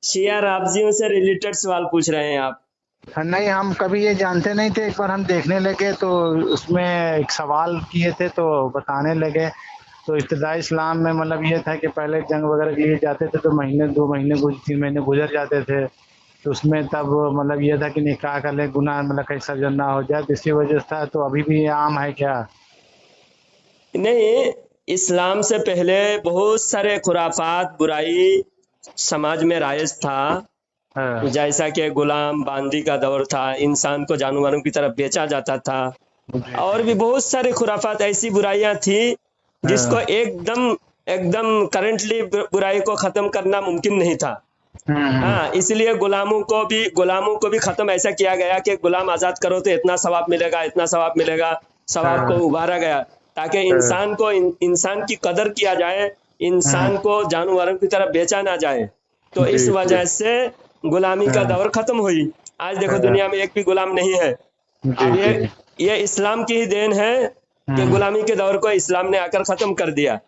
शिया राबजियों से रिलेटेड सवाल पूछ रहे हैं आप। नहीं, हम कभी ये जानते नहीं थे। एक बार हम देखने लगे तो उसमें एक सवाल किए थे तो बताने लगे। तो इब्तिदाई इस्लाम में मतलब ये था कि पहले जंग वगैरह के लिए जाते थे तो महीने 2 महीने 3 महीने गुजर जाते थे। तो उसमें तब मतलब ये था कि निकाह कर ले, गुनाह मतलब कहीं सर्जन ना हो जाए, तो इसी वजह से था। तो अभी भी ये आम है क्या? नहीं, इस्लाम से पहले बहुत सारे खुराफात बुराई समाज में राइज था। हाँ, जैसा कि गुलाम बांदी का दौर था, इंसान को जानवरों की तरफ बेचा जाता था, जी, और भी बहुत सारे खुराफात, ऐसी बुराइयां थी जिसको हाँ, एकदम एकदम करंटली बुराई को खत्म करना मुमकिन नहीं था। हम्म, हाँ, इसलिए गुलामों को भी खत्म ऐसा किया गया कि गुलाम आजाद करो तो इतना सवाब मिलेगा, इतना सवाब मिलेगा। सवाब को हाँ, उभारा गया ताकि हाँ, इंसान की कदर किया जाए, इंसान हाँ, को जानवरों की तरफ बेचा ना जाए। तो जी, इस जी, वजह से गुलामी का हाँ, दौर खत्म हुई। आज देखो हाँ, दुनिया में एक भी गुलाम नहीं है। जी, अब जी, ये इस्लाम की ही देन है कि हम्म, गुलामी के दौर को इस्लाम ने आकर खत्म कर दिया।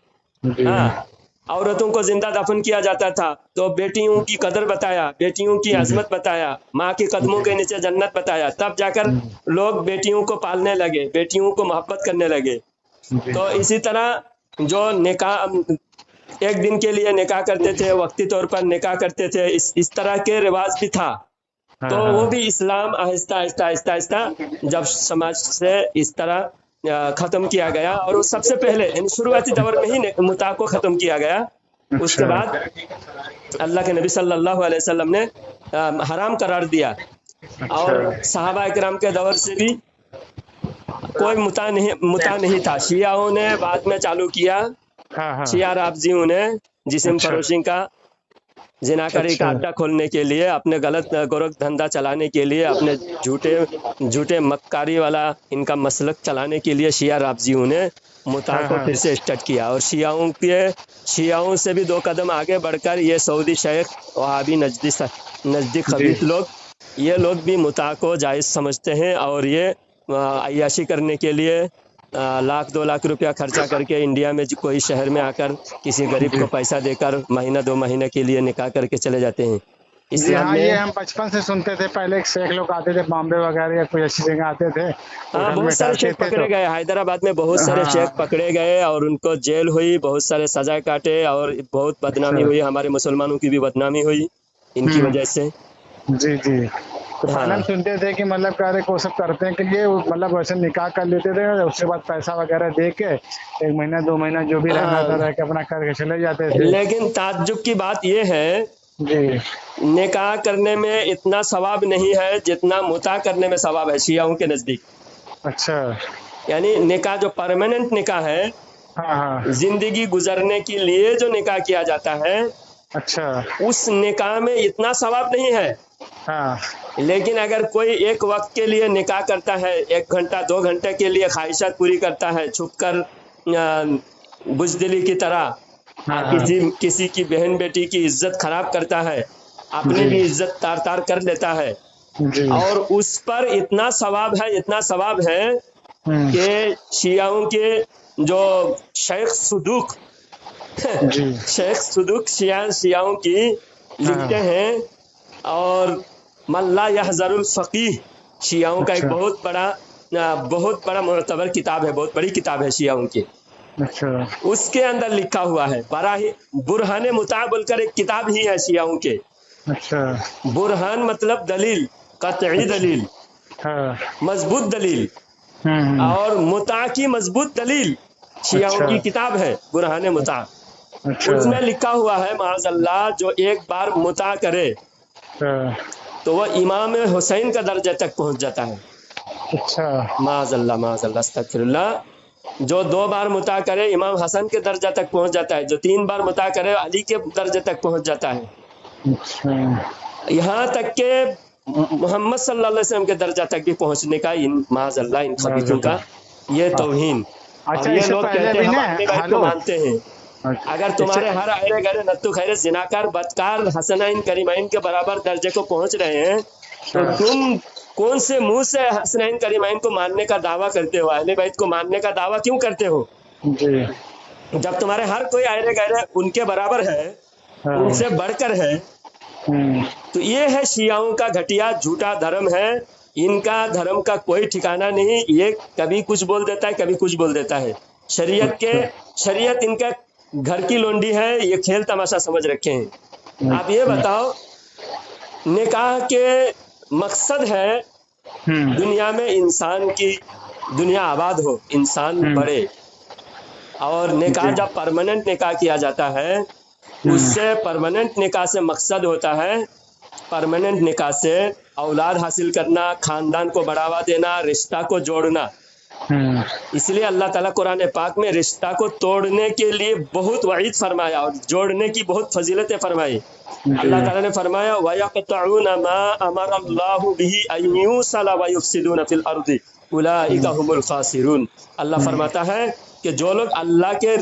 जी, हाँ, औरतों को जिंदा दफन किया जाता था तो बेटियों की कदर बताया, बेटियों की जी, अजमत बताया, माँ के कदमों जी, के नीचे जन्नत बताया, तब जाकर जी, लोग बेटियों को पालने लगे, बेटियों को मोहब्बत करने लगे। जी, तो इसी तरह जो निकाह एक दिन के लिए निकाह करते थे, वक्ती तौर पर निकाह करते थे, इस तरह के रिवाज भी था। तो हाँ, वो हाँ, भी इस्लाम आहिस्ता आहिस्ता आहिस्ता आहिस्ता जब समाज से इस तरह खत्म किया गया, और वो सबसे पहले यानी शुरुआती दौर में ही मुता को खत्म किया गया। उसके अच्छा, बाद अल्लाह के नबी सल्लल्लाहु अलैहि वसल्लम ने हराम करार दिया, अच्छा, और सहाबा इकराम के दौर से भी कोई मुता नहीं था। शियाओं ने बाद में चालू किया, हाँ, हाँ, शिया राफजियों ने जिस्म अच्छा, फरोशी का, जिनाकारी का अच्छा, अड्डा खोलने के लिए, अपने गलत गोरख धंधा चलाने के लिए, अपने झूठे झूठे मक्कारी वाला इनका मसलक चलाने के लिए शिया राफजियों ने मुता हाँ, को हाँ, फिर से स्टार्ट किया। और शियाओं से भी 2 कदम आगे बढ़कर ये सऊदी शेख, वहाबी नजदी जी, खबीस लोग, ये लोग भी मुता को जायज़ समझते हैं, और ये अय्याशी करने के लिए लाख 2 लाख रुपया खर्चा करके इंडिया में कोई शहर में आकर किसी गरीब जी, को पैसा देकर महीना 2 महीने के लिए निकाह करके चले जाते हैं। जी, इस्लाम हाँ, ये में हम बचपन से सुनते थे। पहले एक शेख लोग आते थे बॉम्बे वगैरह या कोई अच्छी जगह आते थे, हाँ, होटल बहुत में सारे ठहरते शेख थे तो पकड़े गए, हैदराबाद में बहुत सारे शेख हाँ, पकड़े गए और उनको जेल हुई, बहुत सारे सजा काटे, और बहुत अच्छा, बदनामी हुई, हमारे मुसलमानों की भी बदनामी हुई इनकी हम्म, वजह से। जी, जी। तो पहले हम हाँ, सुनते थे कि मतलब कह रहे वो सब करते हैं कि ये मतलब वैसे निकाह कर लेते थे, उसके बाद पैसा वगैरह दे के 1 महीना 2 महीना जो भी रहना था हाँ, रह के अपना करके चले जाते थे। लेकिन ताज्जुब की बात यह है, जी, निकाह करने में इतना सवाब नहीं है जितना मुता करने में सवाब है शियाओं के नजदीक। अच्छा, यानी निकाह जो परमानेंट निकाह है, हाँ, हाँ, जिंदगी गुजरने के लिए जो निकाह किया जाता है, अच्छा, उस निकाह में इतना सवाब नहीं है। हाँ, लेकिन अगर कोई एक वक्त के लिए निकाह करता है, 1 घंटा 2 घंटे के लिए ख्वाहिशात पूरी करता है, छुपकर बुजदिली की तरह हाँ, किसी हाँ, किसी की बहन बेटी की इज्जत खराब करता है, अपनी जी, भी इज्जत तार तार कर लेता है, जी, और उस पर इतना सवाब है, इतना सवाब है हम्म, कि शियाओं के जो शेख सुदूक जी, शेख सुदूक शियाओं की हाँ, लिखते हैं। और मल्ला यहजरुल फकीह शियाओं का एक अच्छा, बहुत बड़ा मुअतबर किताब है, बहुत बड़ी किताब है शियाओं की। अच्छा, उसके अंदर लिखा हुआ है, बड़ा ही बुरहान मुता बोलकर एक किताब ही है शियाओं के। अच्छा, बुरहान मतलब दलील, कतई अच्छा, दलील, हाँ, मजबूत दलील, हम्म, और मुता की मजबूत दलील शियाओं अच्छा, की किताब है बुरहान मुता। अच्छा, उसमें लिखा हुआ है माज़अल्लाह, जो एक बार मुता करे हाँ, तो वह इमाम हुसैन का दर्जा तक पहुंच जाता है। अच्छा, माज़अल्लाह माज़अल्लाह अस्तगफिरुल्लाह। जो 2 बार मुता करे इमाम हसन के दर्जा तक पहुंच जाता है, जो 3 बार मुता करे अली के दर्जे तक पहुंच जाता है, अच्छा, यहाँ तक के मोहम्मद सल्लल्लाहु अलैहि वसल्लम के दर्जा तक भी पहुंचने का इन माज़अल्लाह इन खबीथों का माज़अल्लाह, ये हाँ, तौहीन। और अच्छा, ये इससे लोग पहले कहते हैं भी हम ना, अहले बैत को हेलो, मानते हैं। अगर अच्छा, इससे तुम्हारे हर अहले गैर नत्तु खैर जिनाकार बदकार हसनैन करीमैन के बराबर दर्जे को पहुंच रहे हैं, तो हाँ, तुम कौन से मुंह से हसनैन करीमैन को मानने का दावा करते हो, अहले बैत को मानने का दावा क्यों करते हो, जी, जब तुम्हारे हर कोई अहले गैर उनके बराबर है, हाँ, उनसे बढ़कर है। तो ये है शियाओं का घटिया झूठा धर्म है। इनका धर्म का कोई ठिकाना नहीं, ये कभी कुछ बोल देता है, कभी कुछ बोल देता है। शरीयत इनका घर की लोंडी है, ये खेल तमाशा समझ रखे हैं। आप ये बताओ, निकाह के मकसद है दुनिया में इंसान की दुनिया आबाद हो, इंसान बढ़े। और निकाह जब परमानेंट निकाह किया जाता है, उससे परमानेंट निकाह से मकसद होता है, परमानेंट निकाह से औलाद हासिल करना, खानदान को बढ़ावा देना, रिश्ता को जोड़ना। इसलिए अल्लाह ताला कुरान पाक में रिश्ता को तोड़ने के लिए बहुत वईद फरमाया और जोड़ने की बहुत फजीलतें फरमाई। अल्लाह ताला ने फरमाया वयक़तऊना मा अमरल्लाहु बिही अन युसला व युफ़सिदूना फिल अर्दि उलाइका हुमुल खासिरून। अल्लाह फरमाता है कि जो लोग अल्लाह के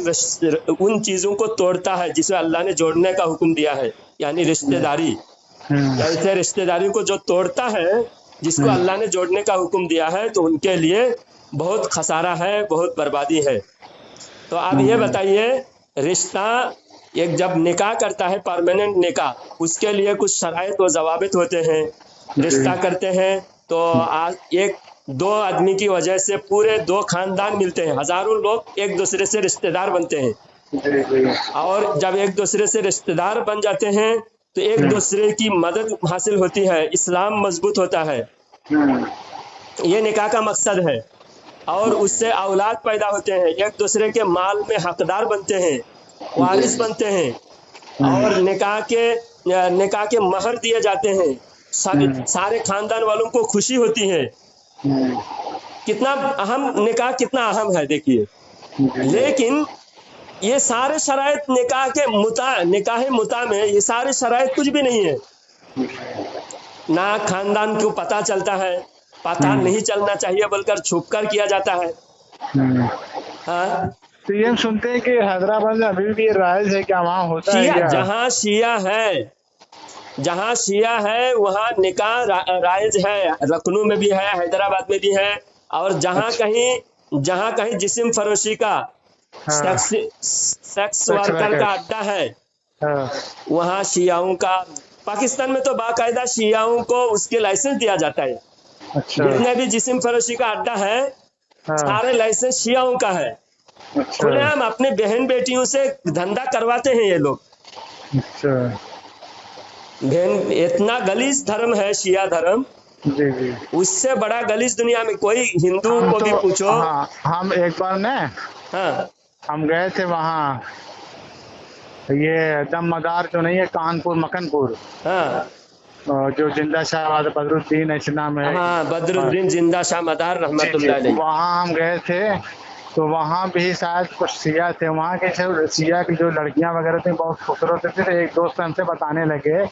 उन चीज़ों को तोड़ता है जिसमें अल्लाह ने जोड़ने का हुक्म दिया है, यानी रिश्तेदारी, ऐसे रिश्तेदारी को जो तोड़ता है जिसको अल्लाह ने जोड़ने का हुक्म दिया है, तो उनके लिए बहुत खसारा है, बहुत बर्बादी है। तो आप ये बताइए, रिश्ता एक जब निकाह करता है, परमानेंट निकाह, उसके लिए कुछ शराइत व ज़वाबित होते हैं। रिश्ता करते हैं तो एक दो आदमी की वजह से पूरे दो खानदान मिलते हैं, हजारों लोग एक दूसरे से रिश्तेदार बनते हैं। और जब एक दूसरे से रिश्तेदार बन जाते हैं तो एक दूसरे की मदद हासिल होती है, इस्लाम मजबूत होता है। ये निकाह का मकसद है। और उससे औलाद पैदा होते हैं, एक दूसरे के माल में हकदार बनते हैं, वारिस बनते हैं। और निकाह के महर दिए जाते हैं, सारे खानदान वालों को खुशी होती है। कितना अहम निकाह, कितना अहम है देखिए। लेकिन ये सारे शराइत निकाह मुता में ये सारे शराइत कुछ भी नहीं है। ना खानदान को पता चलता है, पता नहीं चलना चाहिए, बल्कि छुप कर किया जाता है। हाँ, तो ये हम सुनते हैं कि हैदराबाद में अभी भी राइज है, क्या वहाँ होता है क्या? जहाँ शिया है वहाँ निकाह राइज है। लखनऊ में भी है, हैदराबाद में भी है। और जहाँ कहीं जिस्म फरोशी का, सेक्स वर्कर का अड्डा है, वहाँ शियाओं का, पाकिस्तान में तो बाकायदा शियाओं को उसके लाइसेंस दिया जाता है। जितने भी जिस्म फरोशी का अड्डा है, सारे लाइसेंस शियाओं का है। खुलेआम अपने बहन बेटियों से धंधा करवाते हैं ये लोग। बहन, इतना गलीज धर्म है शिया धर्म। जी। उससे बड़ा गलीज दुनिया में कोई हिंदू को भी पूछो। हम एक बार हम गए थे वहाँ, ये दमदार जो नहीं है, कानपुर मक्खनपुर, जो जिंदा शाह बदरुद्दीन ऐसे नाम है। हाँ, बदरुद्दीन जिंदा शाह मदार रहमतुल्लाह अलैह। वहाँ हम गए थे तो वहाँ भी शायद कुछ सिया थे। वहाँ के सिया की जो लड़कियाँ वगैरह थी बहुत खूबसूरत थी। एक दोस्त हमसे बताने लगे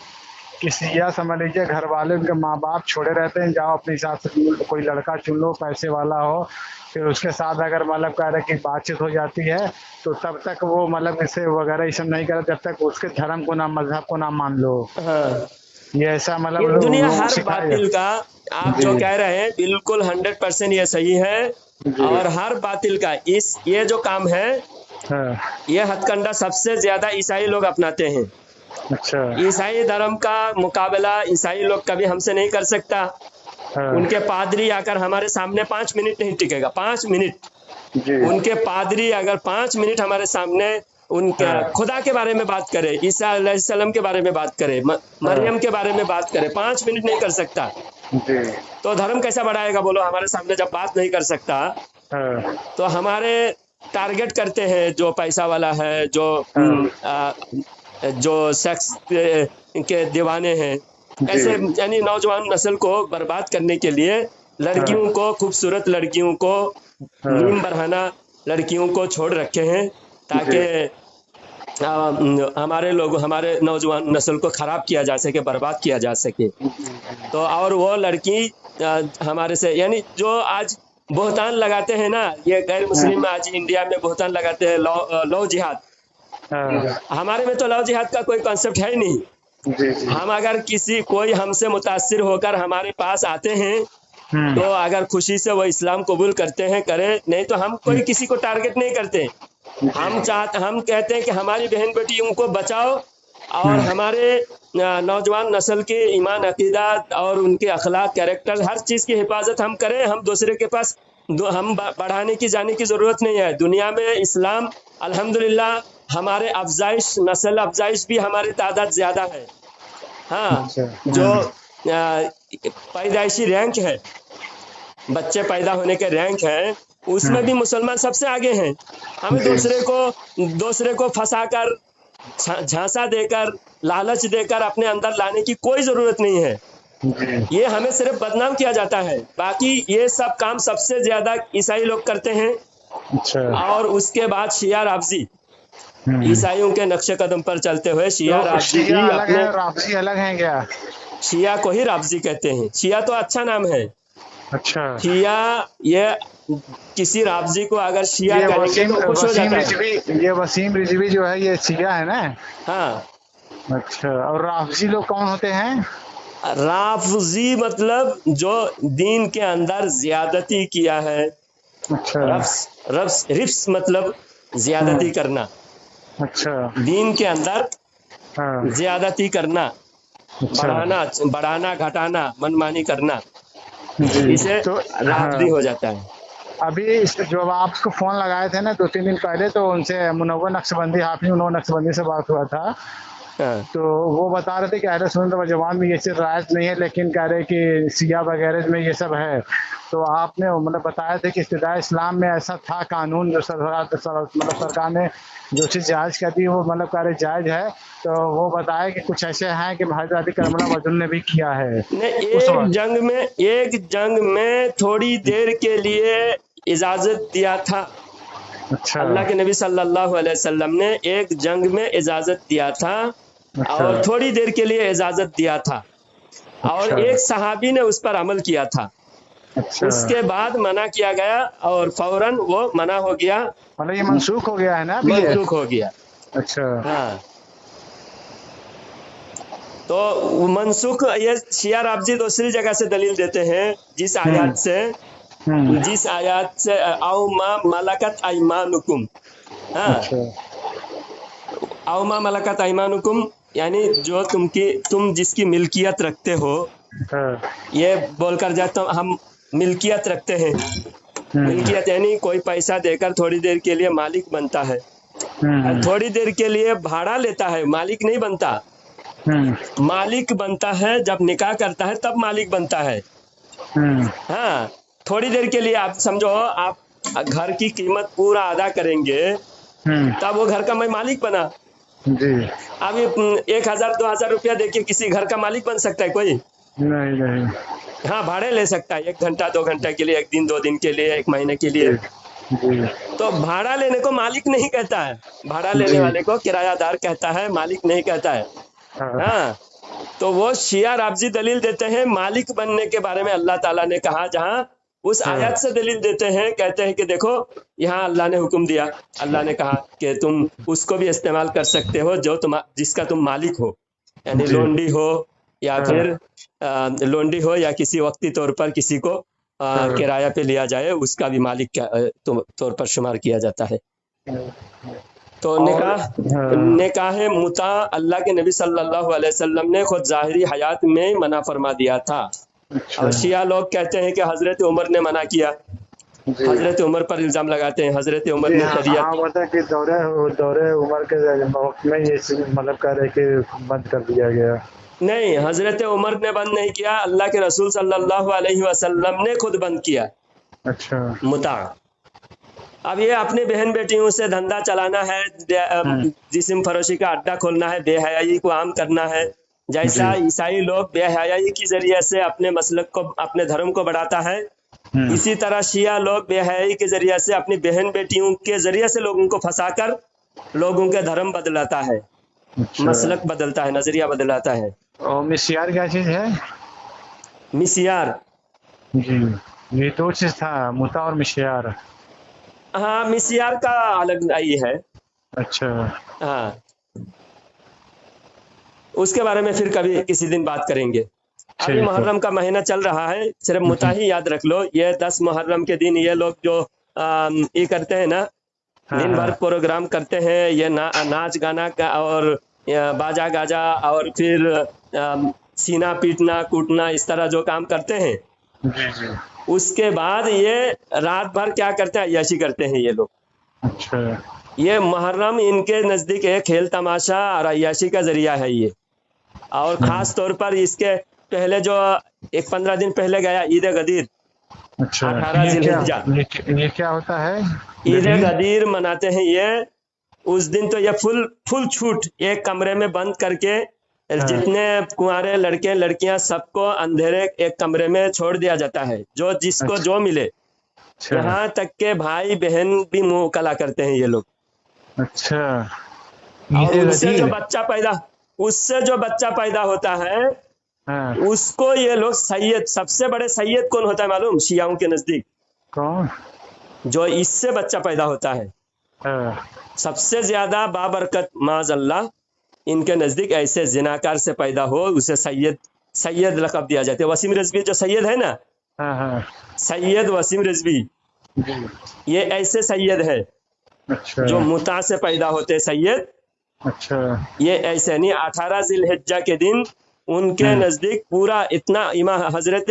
कि सिया समझ लीजिए घर वाले उनके माँ बाप छोड़े रहते हैं, जाओ अपने हिसाब से कोई लड़का चुन लो, पैसे वाला हो, फिर उसके साथ अगर मतलब कह रहे कि बातचीत हो जाती है तो तब तक वो मतलब इसे वगैरह ये सब नहीं करे जब तक उसके धर्म को ना, मजहब को ना मान लो। ये ऐसा मतलब दुनिया हर बातिल का, आप जो कह रहे हैं बिल्कुल 100% ये सही है। और हर बातिल का ये जो काम है, ये हथकंडा सबसे ज्यादा ईसाई लोग अपनाते हैं। अच्छा। ईसाई धर्म का मुकाबला ईसाई लोग कभी हमसे नहीं कर सकता। उनके पादरी आकर हमारे सामने 5 मिनट नहीं टिकेगा, 5 मिनट। उनके पादरी अगर 5 मिनट हमारे सामने उनके खुदा के बारे में बात करे, ईसा अलैहिस्सलाम के बारे में बात करे, मरियम के बारे में बात करे, 5 मिनट नहीं कर सकता। तो धर्म कैसा बढ़ाएगा बोलो? हमारे सामने जब बात नहीं कर सकता तो हमारे टारगेट करते हैं जो पैसा वाला है, जो सेक्स के दीवाने हैं, ऐसे यानी नौजवान नस्ल को बर्बाद करने के लिए लड़कियों को, खूबसूरत लड़कियों को नीम बरहाना लड़कियों को छोड़ रखे हैं ताकि हमारे नौजवान नस्ल को खराब किया जा सके, बर्बाद किया जा सके। तो और वो लड़की हमारे से, यानी जो आज बोहतान लगाते हैं ना, ये गैर मुस्लिम आज इंडिया में बोहतान लगाते हैं, लव जिहाद। हमारे में तो लव जिहाद का कोई कॉन्सेप्ट है ही नहीं। हम अगर कोई हमसे मुतासिर होकर हमारे पास आते हैं तो अगर खुशी से वो इस्लाम कबूल करते हैं, करें, नहीं तो हम कोई किसी को टारगेट नहीं करते। हम कहते हैं कि हमारी बहन बेटियों को बचाओ اور ہمارے نوجوان نسل کے ایمان عقیدہ اور ان کے اخلاق کیریکٹر ہر چیز کی حفاظت ہم کریں. ہم دوسرے کے پاس ہم بڑھانے کی جانے کی ضرورت نہیں ہے. دنیا میں اسلام الحمدللہ ہمارے افزائش نسل افزائش بھی ہماری تعداد زیادہ ہے. ہاں جو پیدائشی رینک ہے بچے پیدا ہونے کے رینک ہے اس میں بھی مسلمان سب سے آگے ہیں. ہمیں دوسرے کو پھنسا کر جھانسا دے کر لالچ دے کر اپنے اندر لانے کی کوئی ضرورت نہیں ہے. یہ ہمیں صرف بدنام کیا جاتا ہے. باقی یہ سب کام سب سے زیادہ عیسائی لوگ کرتے ہیں. اور اس کے بعد شیعہ رافضی عیسائیوں کے نقش قدم پر چلتے ہوئے شیعہ رافضی بھی اپنے رافضی الگ ہیں کیا؟ شیعہ کو ہی رافضی کہتے ہیں. شیعہ تو اچھا نام ہے. اچھا شیعہ یہ کسی رافضی کو اگر شیعہ کہیں گے تو خوش ہو جاتا ہے. یہ وسیم رضوی جو ہے یہ شیعہ ہے نا؟ ہاں. اچھا اور رافضی لوگ کون ہوتے ہیں؟ رافضی مطلب جو دین کے اندر زیادتی کیا ہے. اچھا رفس مطلب زیادتی کرنا. اچھا دین کے اندر زیادتی کرنا بڑھانا گھٹانا منمانی کرنا اسے رافضی ہو جاتا ہے. ابھی جو آپ کو فون لگائے تھے نا 2-3 دن پہلے تو ان سے منور نقشبندی حافظ منور نقشبندی سے بات ہوا تھا. تو وہ بتا رہے تھے کہ اہل سنت و جماعت میں یہ چیز رائج نہیں ہے لیکن کہہ رہے کہ سیاہ وغیرہ میں یہ سب ہے. تو آپ نے مطلب بتایا تھا کہ ابتدائی اسلام میں ایسا تھا قانون جو سرکار نے جو چیز جائز کر دی وہ مطلب کہہ رہے جائز ہے. تو وہ بتایا کہ کچھ ایسے ہیں کہ حضرت علی کرم اللہ وجہ نے بھی کیا ہے. ایک جنگ میں تھوڑی دیر کے لیے اجازت دیا تھا. اچھا اللہ کے نبی صلی اللہ علیہ وسلم نے ایک جنگ میں اجازت دیا تھا اور تھوڑی دیر کے لیے اجازت دیا تھا اور ایک صحابی نے اس پر عمل کیا تھا. اس کے بعد منع کیا گیا اور فوراً وہ منع ہو گیا. مطلب یہ منسوخ ہو گیا ہے نا؟ منسوخ ہو گیا. اچھا ہاں تو منسوخ یہ شیعہ رافضی دوسری جگہ سے دلیل دیتے ہیں جس آیات سے او ما ملکت ایمانکم. ہاں او ما ملکت ایمانکم یعنی جو تم جس کی ملکیت رکھتے ہو. یہ بول کر جاتا ہوں ہم ملکیت رکھتے ہیں. ملکیت یعنی کوئی پیسہ دے کر تھوڑی دیر کے لیے مالک بنتا ہے. تھوڑی دیر کے لیے بھاڑا لیتا ہے مالک نہیں بنتا. مالک بنتا ہے جب نکاح کرتا ہے تب مالک بنتا ہے. ہاں تھوڑی دیر کے لیے آپ سمجھو آپ گھر کی قیمت پورا ادا کریں گے تب وہ گھر کا میں مالک بنا. اب 1000-2000 روپیہ دے کے کسی گھر کا مالک بن سکتا ہے کوئی؟ نہیں. ہاں بھاڑے لے سکتا ہے 1 گھنٹہ 2 گھنٹہ کے لیے 1 دن 2 دن کے لیے 1 مہینے کے لیے. تو بھاڑا لینے کو مالک نہیں کہتا ہے. بھاڑا لینے والے کو کرایہ دار کہتا ہے مالک نہیں کہتا ہے. ہاں تو وہ شیعہ رافضی دلیل دیتے ہیں مالک بننے کے بارے میں اللہ تعالیٰ نے کہا جہاں اس آیت سے دلیل دیتے ہیں کہتے ہیں کہ دیکھو یہاں اللہ نے حکم دیا. اللہ نے کہا کہ تم اس کو بھی استعمال کر سکتے ہو جس کا تم مالک ہو. یعنی لونڈی ہو یا پھر لونڈی ہو یا کسی وقتی طور پر کسی کو کرایہ پہ لیا جائے اس کا بھی مالک طور پر شمار کیا جاتا ہے. تو نکاح متع اللہ کے نبی صلی اللہ علیہ وسلم نے خود ظاہری حیات میں منع فرما دیا تھا. اور شیعہ لوگ کہتے ہیں کہ حضرت عمر نے منع کیا. حضرت عمر پر الزام لگاتے ہیں حضرت عمر نے شریعت کہ دورے عمر کے وقت میں یہ مطلب کہہ رہے کہ بند کر دیا گیا. نہیں حضرت عمر نے بند نہیں کیا اللہ کے رسول صلی اللہ علیہ وسلم نے خود بند کیا. اچھا متع. اب یہ اپنی بہن بیٹیوں سے دھندا چلانا ہے جسم فروشی کا اڈا کھولنا ہے بے حیائی کو عام کرنا ہے. جیسا عیسائی لوگ بے حیائی کے ذریعے سے اپنے مسلک کو اپنے دھرم کو بڑھاتا ہے اسی طرح شیعہ لوگ بے حیائی کے ذریعے سے اپنی بہن بیٹیوں کے ذریعے سے لوگوں کو پھنسا کر لوگوں کے دھرم بدلاتا ہے. مسلک بدلتا ہے نظریہ بدلاتا ہے. اور مسیار کیا چیز ہے؟ مسیار جی یہ 2 چیز تھا متع اور مسیار. ہاں مسیار کا الگ آئی ہے. اچھا ہاں اس کے بارے میں پھر کبھی کسی دن بات کریں گے. ابھی محرم کا مہینہ چل رہا ہے صرف متع ہی یاد رکھ لو. یہ 10 محرم کے دن یہ لوگ جو یہ کرتے ہیں نا دن بھر پروگرام کرتے ہیں یہ ناچ گانا کا اور बाजा गाजा और फिर सीना पीटना कूटना इस तरह जो काम करते हैं, जी जी। उसके बाद ये रात भर क्या करते हैं, अय्याशी करते हैं ये लोग। अच्छा ये मुहर्रम इनके नज़दीक एक खेल तमाशा और अय्याशी का जरिया है ये। और ख़ास तौर पर इसके पहले जो एक 15 दिन पहले गया ईद गदीर, अच्छा। 18 जिलहिज्जा, ये क्या होता है? ईद गदीर मनाते हैं ये। उस दिन तो ये फुल छूट, एक कमरे में बंद करके जितने कुंवारे लड़के लड़कियां सबको अंधेरे एक कमरे में छोड़ दिया जाता है, जो जिसको जो मिले। अच्छा यहाँ तक के भाई बहन भी मुंह कला करते हैं ये लोग। अच्छा। और ईद उससे जो गदीर। बच्चा पैदा होता है हाँ। उसको ये लोग सैयद, सबसे बड़े सैयद कौन होता है मालूम? शियाओं के नजदीक कौन? जो इससे बच्चा पैदा होता है हाँ। सबसे ज्यादा बाबरकत माज़अल्लाह, इनके नजदीक ऐसे जिनाकार से पैदा हो उसे सैयद लक़ब दिया जाता है। वसीम रिजवी जो सैयद है ना, हाँ हाँ। सैयद वसीम रिजवी, जी। ये ऐसे सैयद है अच्छा जो मुता से पैदा होते सैयद। अच्छा। ये ऐसे नहीं, 18 जिलहिज्जा के दिन उनके नजदीक पूरा इतना इमाम हजरत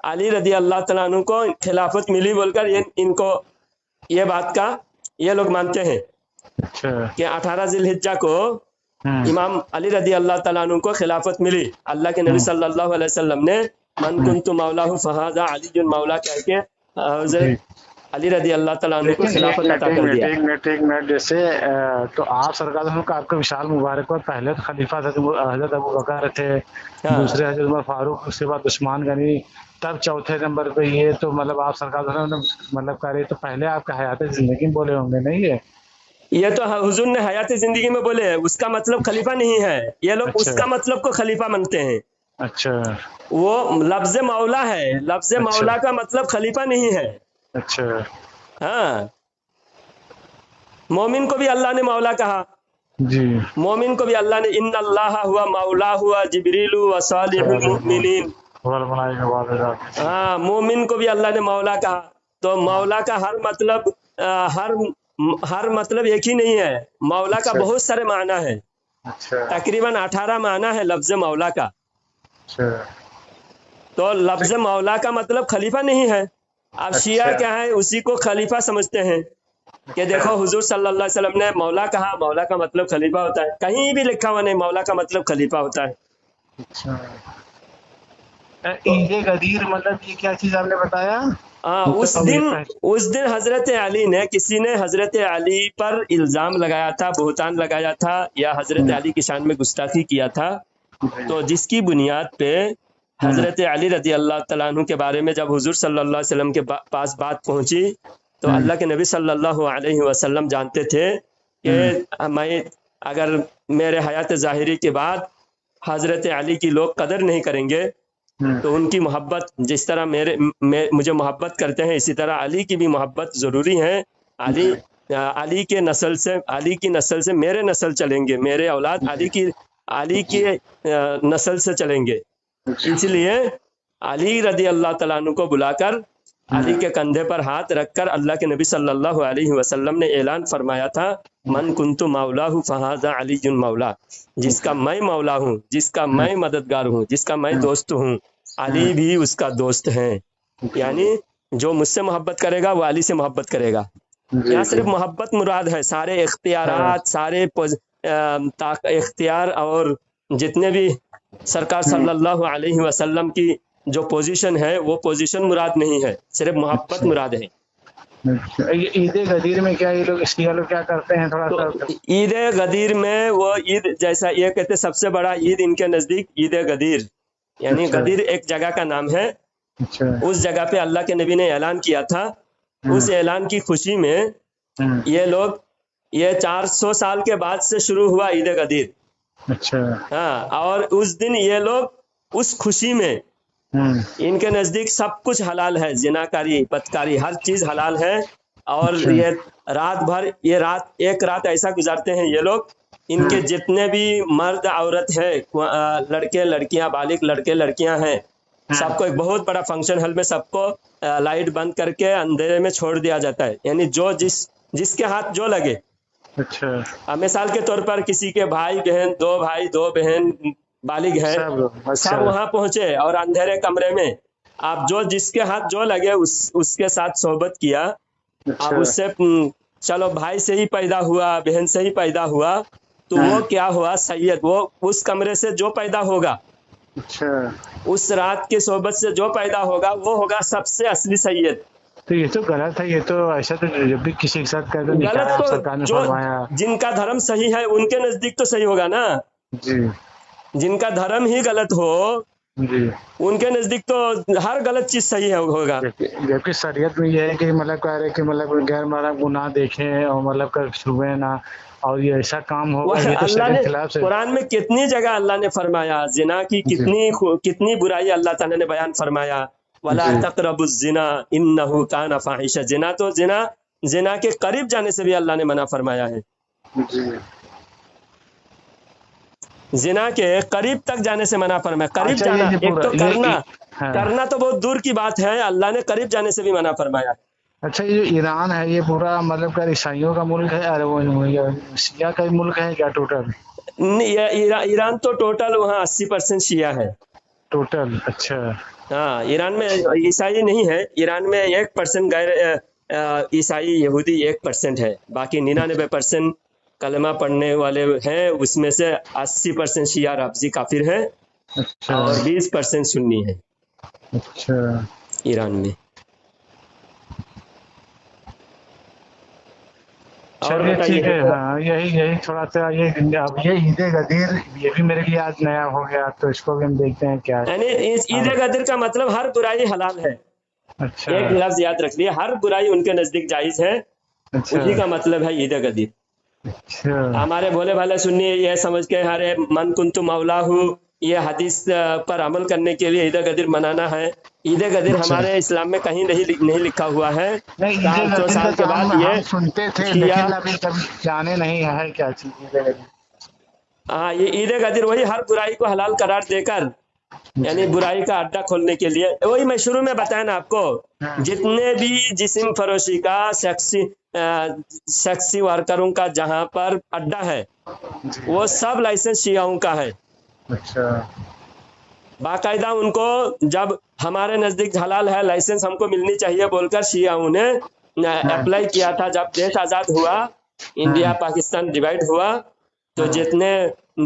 अली रदी अल्लाह तआला अन्हु को खिलाफत मिली बोलकर इनको ये बात का ये लोग मानते हैं अच्छा। कि 18 जिलहिज्जा को इमाम अली रदी अल्लाह तआला अन्हु को खिलाफत मिली। अल्लाह के नबी सल्लल्लाहु अलैहि वसल्लम ने मन कुन्तु मौलाहु फहाज़ा अली मौला कह के हजरत अली रदी अल्लाह तआला अन्हु को खिलाफत अता कर दिया। एक मिनट जैसे तो आप सरकार का आपका विशाल मुबारक हो। पहले तो खलीफा हजरत अबू बकर थे, दूसरे हजरत उमर फारूक, उसके बाद उस्मान गनी, तब चौथे नंबर पे ये। तो मतलब आप सरकार ने मतलब करे तो पहले आपका हयात जिंदगी में बोले होंगे नहीं? ये तो हुजूर ने हयात जिंदगी में बोले है, उसका मतलब खलीफा नहीं है। ये लोग उसका मतलब को खलीफा मानते हैं। अच्छा। वो लफ्ज मौला है, लफ्ज मौला का मतलब खलीफा नहीं है। अच्छा। हाँ, मोमिन को भी अल्लाह ने मौला कहा जी। मोमिन को भी अल्लाह ने इन्नल्लाह हुवा मौला हुआ जिब्रीलु व सालिहुल मुमिनीन। हाँ, मोमिन को भी अल्लाह ने मौला कहा। तो मौला का हर मतलब एक ही नहीं है। मौला का बहुत सारे माना है। अच्छा। तकरीबन 18 माना है लफ्ज मौला का। अच्छा। तो लफ्ज मौला का मतलब खलीफा नहीं है। अब शिया क्या है, उसी को खलीफा समझते हैं कि देखो हुजूर सल्लल्लाहु अलैहि वसल्लम ने मौला कहा, मौला का मतलब खलीफा होता है। कहीं भी लिखा हुआ नहीं मौला का मतलब खलीफा होता है। अच्छा। ईद गदीर मतलब ये क्या चीज आपने बताया? उस दिन हजरत अली ने, किसी ने हजरत अली पर इल्जाम लगाया था, बुहतान लगाया था, या हजरत अली की शान में गुस्ताखी किया था। तो जिसकी बुनियाद पे हजरत अली रजी अल्लाह तआला अन्हु के बारे में जब हुजूर सल्लल्लाहु अलैहि वसल्लम के पास बात पहुंची, तो अल्लाह के नबी सल्लल्लाहु अलैहि वसल्लम जानते थे कि मैं अगर मेरे हयात ज़ाहिरी के बाद हजरत अली की लोग कदर नहीं करेंगे तो उनकी मोहब्बत जिस तरह मुझे मोहब्बत करते हैं, इसी तरह अली की भी मोहब्बत ज़रूरी है। अली की नस्ल से मेरे नस्ल चलेंगे, मेरे औलाद अली की नस्ल से चलेंगे। इसलिए अली रदी अल्लाह तआला अन्हु को बुलाकर अली के कंधे पर हाथ रखकर अल्लाह के नबी सल्लल्लाहु अलैहि वसल्लम ने ऐलान फरमाया था, मन कुन्तु मौलाहु फहाज़ा अलीयुन मौला। जिसका मैं मौला हूँ, जिसका मैं मददगार हूँ, जिसका मैं दोस्त हूँ, अली भी उसका दोस्त है। यानी जो मुझसे मोहब्बत करेगा वो अली से मोहब्बत करेगा। यहाँ सिर्फ मोहब्बत मुराद है, सारे इख्तियारात, सारे इख्तियार और जितने भी सरकार सल्लल्लाहु अलैहि वसल्लम की जो पोजीशन है वो पोजीशन मुराद नहीं है, सिर्फ मोहब्बत मुराद है। ईद गदीर में क्या ये लोग शिया लोग क्या करते हैं थोड़ा सा? ईद गदीर में वो ईद जैसा ये कहते सबसे बड़ा ईद इनके नजदीक ईद गदीर, यानी गदीर एक जगह का नाम है। उस जगह पे अल्लाह के नबी ने ऐलान किया था। उस ऐलान की खुशी में ये लोग, ये 400 साल के बाद से शुरू हुआ ईद गदीर। अच्छा। हाँ, और उस दिन ये लोग उस खुशी में इनके नजदीक सब कुछ हलाल है, जिनाकारी, बदकारी, हर चीज हलाल है। और ये रात भर, एक रात ऐसा गुजारते हैं ये लोग, इनके जितने भी मर्द औरत है, लड़के लड़कियां, बालिग लड़के लड़कियां हैं, सबको एक बहुत बड़ा फंक्शन हॉल में सबको लाइट बंद करके अंधेरे में छोड़ दिया जाता है। यानी जो जिसके हाथ जो लगे اچھا اب مثال کے طور پر کسی کے بھائی دو بہن بالغ ہیں، سب لوگ، اچھا سب وہاں پہنچے اور اندھیرے کمرے میں آپ جس کے ہاتھ جو لگے اس کے ساتھ صحبت کیا. اچھا اب اس سے چلو بھائی سے ہی پیدا ہوا، بہن سے ہی پیدا ہوا، تو وہ کیا ہوا سید، وہ اس کمرے سے جو پیدا ہوگا، اچھا. اس رات کی صحبت سے جو پیدا ہوگا وہ ہوگا سب سے اصلی سید. تو یہ تو غلط ہے، یہ تو ایسا تو جب بھی کسی کے ساتھ کہتے غلط نکاح تو سرکار نے جو فرمایا. جن کا دھرم صحیح ہے ان کے نزدیک تو صحیح ہوگا نا، جی جن کا دھرم ہی غلط ہو جی. ان کے نزدیک تو ہر غلط چیز صحیح ہوگا. جبکہ شریعت میں یہ ہے کہ مطلب کہہ رہے کہ مطلب غیر محرم گناہ دیکھیں اور مطلب کہ چھوئیں نہ، اور یہ ایسا کام وہ ہوگا، یہ تو اللہ شریعت نے کے خلاف سے. قرآن میں کتنی جگہ اللہ نے فرمایا، زنا کی جی کتنی برائی اللہ تعالیٰ نے بیان فرمایا. ولا جی تقربوا الزنا انه كان فاحشہ، زنا کے قریب جانے سے بھی اللہ نے منع فرمایا ہے. جی. زنا کے قریب تک جانے سے منع فرمایا. قریب اچھا جانا یہ ایک پورا تو کرنا ہاں. کرنا تو بہت دور کی بات ہے، اللہ نے قریب جانے سے بھی منع فرمایا. اچھا یہ جو ایران ہے یہ پورا مطلب کہ عیسائیوں کا ملک ہے، اور وہ شیعہ کا ملک ہے کیا ٹوٹل؟ ایران تو ٹوٹل وہاں 80% شیعہ ہے. ٹوٹل اچھا. ہاں، ایران میں عیسائی نہیں ہے، ایران میں 1% غیر عیسائی یہودی 1% ہے، باقی 99% کلمہ پڑھنے والے ہیں. اس میں سے 80% شیعہ رافضی کافر ہیں اچھا اور 20% سنی ہے اچھا. ایران میں. اور چلیے ٹھیک ہے. بتائیے. ہاں یہی تھوڑا سا اب یہ عید غدیر یہ بھی میرے لیے آج نیا ہو گیا، تو اس کو بھی ہم دیکھتے ہیں کیا ہے. یعنی عید قدر کا مطلب ہر برائی حلال ہے. اچھا ایک لفظ یاد رکھ لیے، ہر برائی ان کے نزدیک جائز ہے، اچھا اسی کا مطلب ہے عید قدیر. اچھا. ہمارے بھولے بھالے سنی یہ سمجھ کے ہر من کنت مولا ہوں، یہ حدیث پر عمل کرنے کے لیے عید قدر منانا ہے. عید قدر اچھا. ہمارے اسلام میں کہیں نہیں لکھا ہوا ہے. نہیں عید 400 غدیر کا سال تو کے بعد یہ ہم سنتے تھے، شیعہ، لیکن ابھی کبھی جانے نہیں ہے کیا چیز عید غدیر. ہاں یہ عید قدر وہی ہر برائی کو حلال قرار دے کر، یعنی برائی کا اڈا کھولنے کے لیے. وہی میں شروع میں بتایا نا آپ کو، جتنے بھی جسم فروشی کا سیکسی ورکروں کا جہاں پر اڈا ہے وہ سب لائسنس شیعوں کا ہے. اچھا باقاعدہ ان کو جب ہمارے نزدیک حلال ہے، لائسنس ہم کو ملنی چاہیے بول کر شیعوں نے اپلائی کیا تھا. جب دیش آزاد ہوا، انڈیا پاکستان ڈیوائڈ ہوا، تو جتنے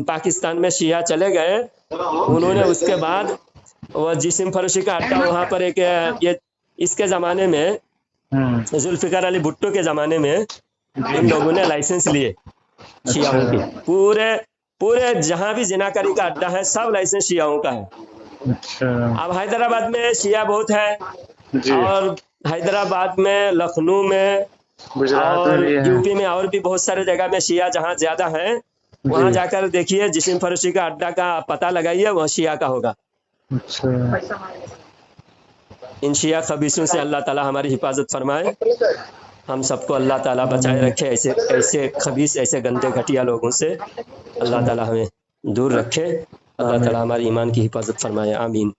پاکستان میں شیعہ چلے گئے انہوں نے اس کے بعد وہ جسم فروشی کا اڈا وہاں پر ایک یہ اس کے زمانے میں ذوالفقار علی بھٹو کے زمانے میں ان لوگوں نے لائسنس لیے شیعوں کے. پورے جہاں بھی زناکاری کا اڈا ہے سب لائسنس شیعوں کا ہے. اچھا. اب حیدرآباد میں شیعہ بہت ہے، جی اور حیدرآباد میں، لکھنؤ میں گجرات میں اور بھی ہے. یو پی میں اور بھی بہت سارے جگہ میں شیعہ جہاں زیادہ ہیں وہاں جا کر دیکھیے جسم فروشی کا اڈا کا پتہ لگائیے، وہ شیعہ کا ہوگا. اچھا. ان شیعہ خبیثوں سے اللہ تعالی ہماری حفاظت فرمائے، ہم سب کو اللہ تعالیٰ بچائے رکھے ایسے خبیث، ایسے گندے گھٹیا لوگوں سے اللہ تعالیٰ ہمیں دور رکھے. اللہ تعالیٰ ہماری ایمان کی حفاظت فرمائے. آمین.